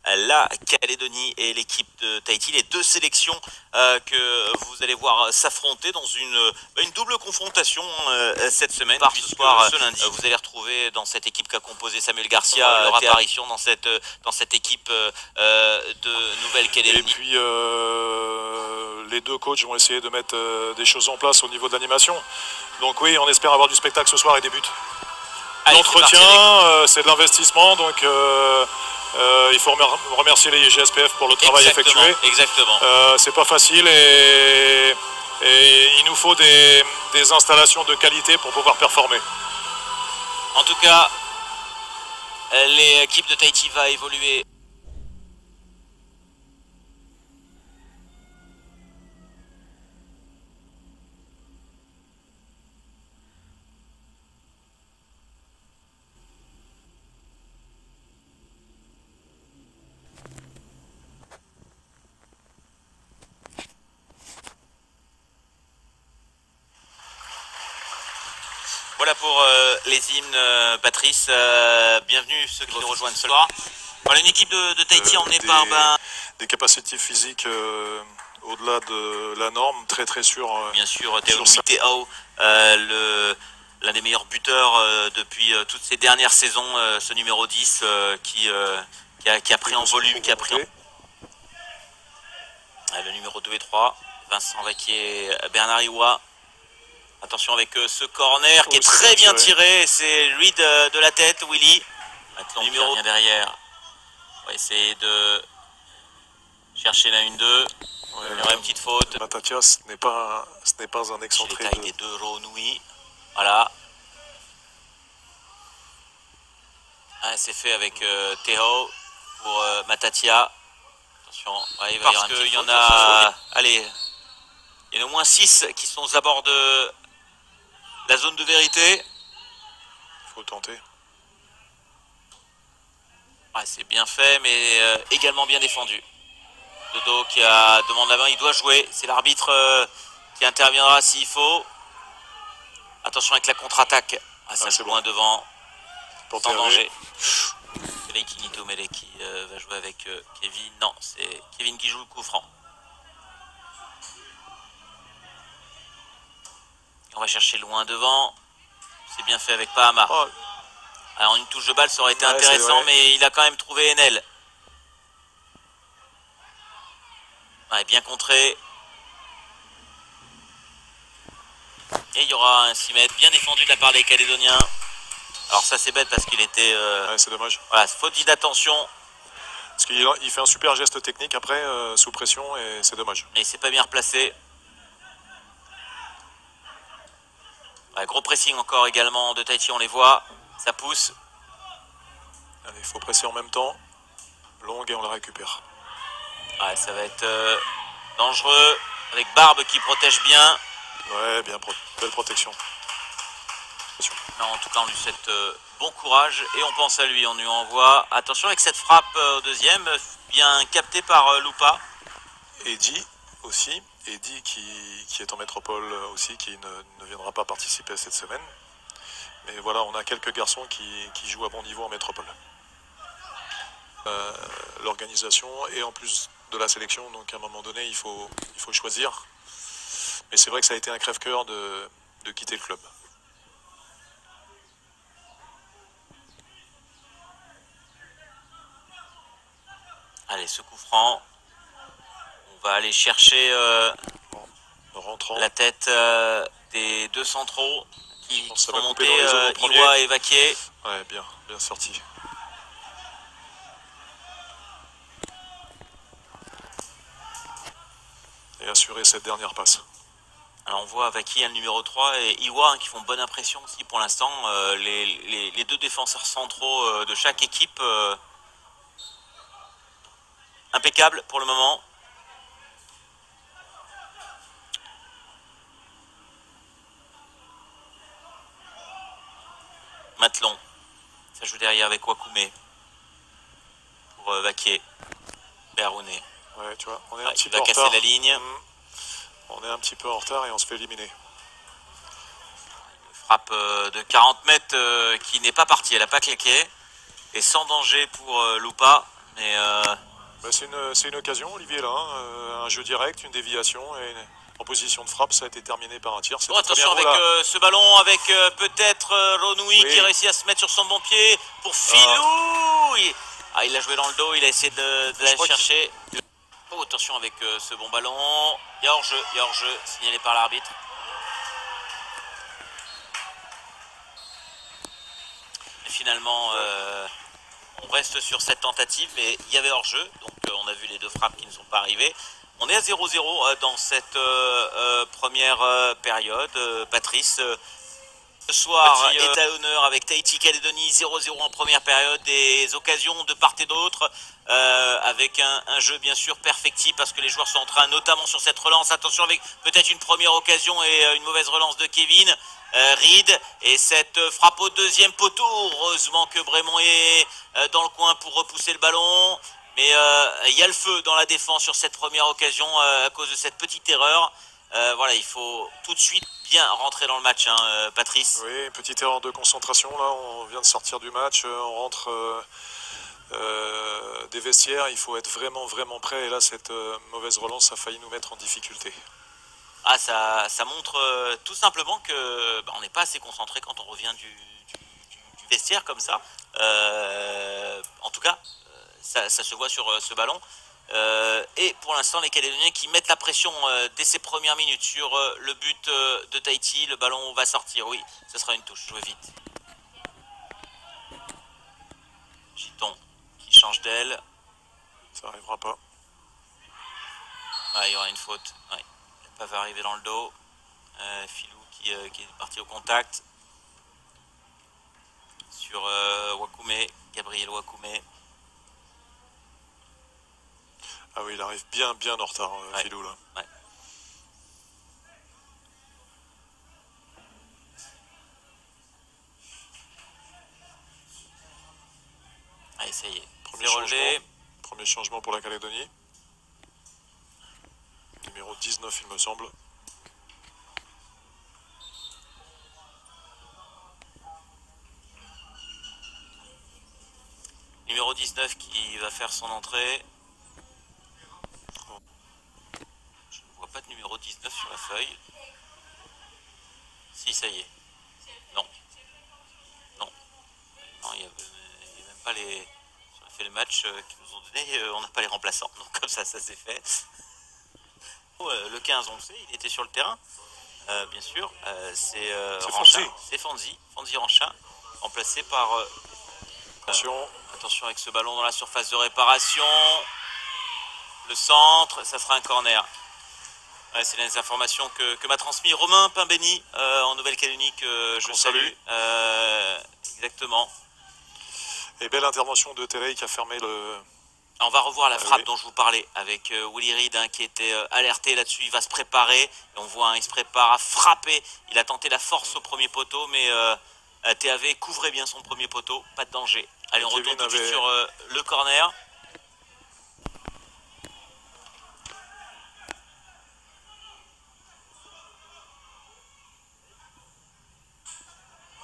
la Calédonie et l'équipe de Tahiti. Les deux sélections que vous allez voir s'affronter dans une double confrontation cette semaine. Ce soir, ce lundi, vous allez retrouver dans cette équipe qu'a composé Samuel Garcia leur apparition dans cette équipe de Nouvelle-Calédonie. Et puis les deux coachs vont essayer de mettre des choses en place au niveau de l'animation. Donc oui, on espère avoir du spectacle ce soir et des buts. L'entretien, c'est de l'investissement, donc il faut remercier les GSPF pour le travail effectué. Exactement. C'est pas facile et il nous faut des installations de qualité pour pouvoir performer. En tout cas, l'équipe de Tahiti va évoluer. Voilà pour les hymnes, Patrice. Bienvenue ceux qui nous rejoignent ce soir. Voilà, une équipe de Tahiti emmenée par des capacités physiques au-delà de la norme, très sûr. Bien sûr, Teao, l'un des meilleurs buteurs depuis toutes ces dernières saisons, ce numéro 10 qui a pris en volume, qui a pris le numéro 2 et 3, Vincent Vaquier, Bernard Iwa. Attention avec ce corner qui est très bien tiré, c'est lui de la tête, Willy. Maintenant, numéro bien derrière. On va essayer de chercher la 1-2. Il y aura une petite faute. Matatia, ce n'est pas un excentré. Les tailles des deux Ronui. Voilà. Ah, c'est fait avec Teho pour Matatia. Attention, il va parce qu'il y en a. Allez, il y en a au moins 6 qui sont aux abords de la zone de vérité. Il faut le tenter. Ouais, c'est bien fait, mais également bien défendu. Dodo qui demande la main, il doit jouer. C'est l'arbitre qui interviendra s'il faut. Attention avec la contre-attaque. Ah, ça joue loin devant. Sans danger. C'est Leikinito Mele qui va jouer avec Kevin. Non, c'est Kevin qui joue le coup franc. On va chercher loin devant. C'est bien fait avec Pahama. Oh. Alors une touche de balle, ça aurait été intéressant, mais il a quand même trouvé Enel. Ouais, bien contré. Et il y aura un 6 mètres bien défendu de la part des Calédoniens. Alors ça c'est bête parce qu'il était... c'est dommage. Voilà, faute d'inattention. Parce qu'il fait un super geste technique après, sous pression, et c'est dommage. Mais il s'est pas bien replacé. Ouais, gros pressing encore également de Tahiti, on les voit. Ça pousse. Allez, il faut presser en même temps. Longue et on la récupère. Ouais, ça va être dangereux. Avec Barbe qui protège bien. Ouais, bien, belle protection. Non, en tout cas, on lui souhaite bon courage et on pense à lui. On lui envoie. Attention avec cette frappe au deuxième, bien captée par Lupa. Eddy aussi. Eddy qui est en métropole aussi, qui ne viendra pas participer cette semaine. Mais voilà, on a quelques garçons qui jouent à bon niveau en métropole. L'organisation et en plus de la sélection, donc à un moment donné, il faut choisir. Mais c'est vrai que ça a été un crève-cœur de quitter le club. Allez, ce coup franc. On va aller chercher la tête des deux centraux qui sont montés, Iwa et Vaquier. Ouais, bien sorti. Et assurer cette dernière passe. Alors on voit Vaquier, le numéro 3, et Iwa qui font bonne impression aussi pour l'instant. Les deux défenseurs centraux de chaque équipe. Impeccable pour le moment. Matelon. Ça joue derrière avec Wakoumé. Pour Vaquier. Berounet. Ouais, tu vois, on est un petit peu en retard. Il va casser la ligne. On est un petit peu en retard et on se fait éliminer. Une frappe de 40 mètres qui n'est pas partie. Elle n'a pas claqué. Et sans danger pour Lupa. Mais Bah, c'est une occasion, Olivier, là. Un jeu direct, une déviation et en position de frappe, ça a été terminé par un tir. bon, C'était très bien. attention avec ce ballon, avec peut-être Renoui Oui. qui réussit à se mettre sur son bon pied pour Filou. Il l'a joué dans le dos, il a essayé de la chercher. Oh, attention avec ce bon ballon. Il y a hors-jeu, signalé par l'arbitre. Et finalement, on reste sur cette tentative, mais il y avait hors-jeu. Donc on a vu les deux frappes qui ne sont pas arrivées. On est à 0-0 dans cette première période. Patrice, ce soir est à honneur avec Tahiti Calédonie, 0-0 en première période, des occasions de part et d'autre, avec un jeu bien sûr perfectible parce que les joueurs sont en train, notamment sur cette relance, attention avec peut-être une première occasion et une mauvaise relance de Kevin Reed, et cette frappe au deuxième poteau. Heureusement que Brémond est dans le coin pour repousser le ballon, mais il y a le feu dans la défense sur cette première occasion à cause de cette petite erreur. Voilà, il faut tout de suite bien rentrer dans le match, hein, Patrice. Oui, petite erreur de concentration. Là, on vient de sortir du match. On rentre des vestiaires. Il faut être vraiment, vraiment prêt. Et là, cette mauvaise relance a failli nous mettre en difficulté. Ah, ça montre tout simplement que on n'est pas assez concentré quand on revient du vestiaire comme ça. En tout cas, ça se voit sur ce ballon. Et pour l'instant, les Calédoniens qui mettent la pression dès ces premières minutes sur le but de Tahiti. Le ballon va sortir, oui, ce sera une touche, jouez vite. Giton qui change d'aile. Ça n'arrivera pas. Ah, il y aura une faute. Ouais. Le va arriver dans le dos. Filou qui est parti au contact. Sur Wakoumé, Gabriel Wakoumé. Ah oui, il arrive bien, bien en retard, ouais. Filou, là. Ouais. Allez, ça y est. Premier changement pour la Calédonie. Numéro 19, il me semble. Numéro 19 qui va faire son entrée. Je ne vois pas de numéro 19 sur la feuille. Si, ça y est. Non. Non. Non, il n'y a même pas les... On a fait le match qu'ils nous ont donné, on n'a pas les remplaçants. Donc comme ça s'est fait. Le 15, on le sait, il était sur le terrain. Bien sûr, c'est Ranchin. C'est Fonzi Ranchin, remplacé par... Attention avec ce ballon dans la surface de réparation. Le centre, ça sera un corner. Ouais, c'est les informations que m'a transmis Romain Pimbény en Nouvelle-Calédonie, que je salue. Exactement. Et belle intervention de Terry qui a fermé le... On va revoir la frappe dont je vous parlais avec Willy Reed qui était alerté là-dessus. Il va se préparer. Et on voit, il se prépare à frapper. Il a tenté la force au premier poteau, mais TAV couvrait bien son premier poteau. Pas de danger. Allez, on retourne tout de suite sur le corner.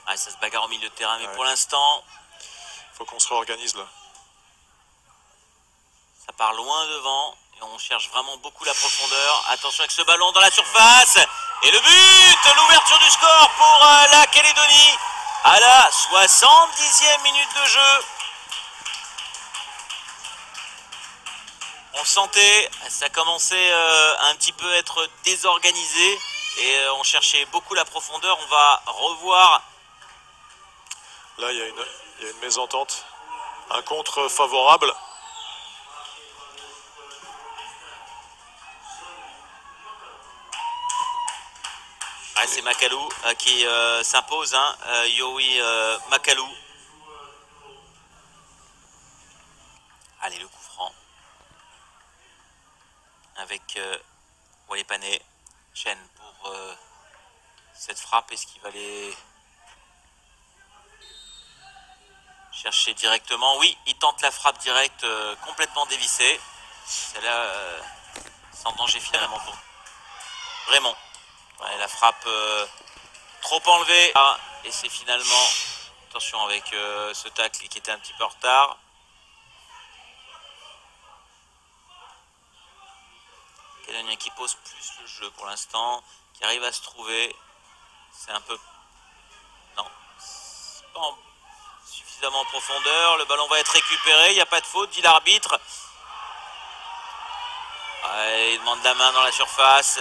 Ah, ça se bagarre au milieu de terrain, mais pour l'instant... Il faut qu'on se réorganise là. Ça part loin devant et on cherche vraiment beaucoup la profondeur. Attention avec ce ballon dans la surface. Et le but, l'ouverture du score pour la Calédonie à la 70e minute de jeu. On le sentait, ça commençait un petit peu à être désorganisé et on cherchait beaucoup la profondeur. On va revoir. Là, il y a une mésentente, un contre favorable. Ah, c'est Makalou qui s'impose, hein. Yowi Makalou. Allez, le coup franc. Avec Walepané. Chen pour cette frappe. Est-ce qu'il va les chercher directement? Oui, il tente la frappe directe, complètement dévissée. Celle-là, sans danger finalement pour Raymond. Ouais, la frappe trop enlevée. Ah, et c'est finalement... Attention avec ce tacle qui était un petit peu en retard. Calédonien qui pose plus le jeu pour l'instant, qui arrive à se trouver. C'est un peu... Non, c'est pas suffisamment en profondeur. Le ballon va être récupéré, il n'y a pas de faute, dit l'arbitre. Ouais, il demande la main dans la surface.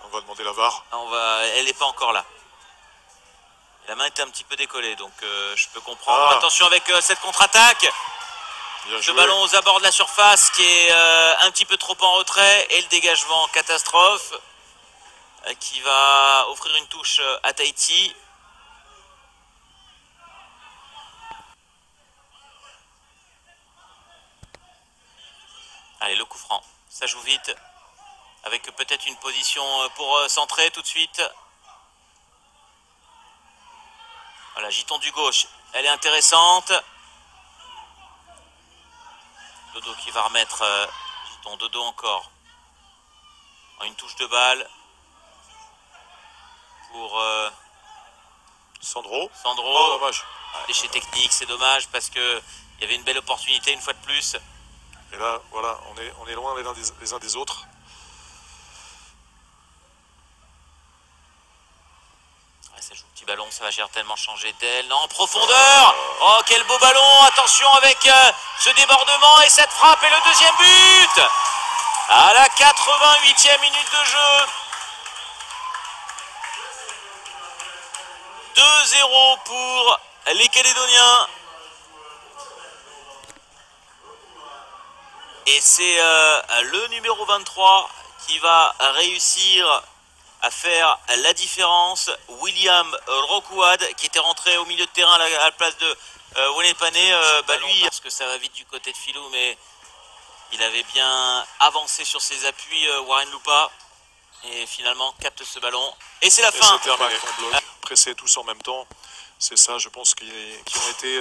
On va demander la VAR. Elle n'est pas encore là. La main était un petit peu décollée, donc je peux comprendre. Attention avec cette contre-attaque. Le ballon aux abords de la surface qui est un petit peu trop en retrait. Et le dégagement catastrophe qui va offrir une touche à Tahiti. Allez, le coup franc. Ça joue vite. Avec peut-être une position pour centrer tout de suite. Voilà, Giton du gauche. Elle est intéressante. Dodo qui va remettre Giton. Dodo encore. Une touche de balle. Pour Sandro. Oh, dommage. Déchet technique, c'est dommage parce que il y avait une belle opportunité une fois de plus. Et là, voilà, on est loin les uns des autres. Ça joue petit ballon, ça va certainement changer d'aile. Non, en profondeur. Oh, quel beau ballon. Attention avec ce débordement et cette frappe et le deuxième but. À la 88e minute de jeu. 2-0 pour les Calédoniens. Et c'est le numéro 23 qui va réussir à faire la différence. William Rocouad qui était rentré au milieu de terrain à la place de Wenepane. Lui, parce que ça va vite du côté de Filou, mais il avait bien avancé sur ses appuis, Warren Lupa. Et finalement capte ce ballon. Et c'est la fin. C'est terminé. Pressés tous en même temps. C'est ça, je pense, qui ont été...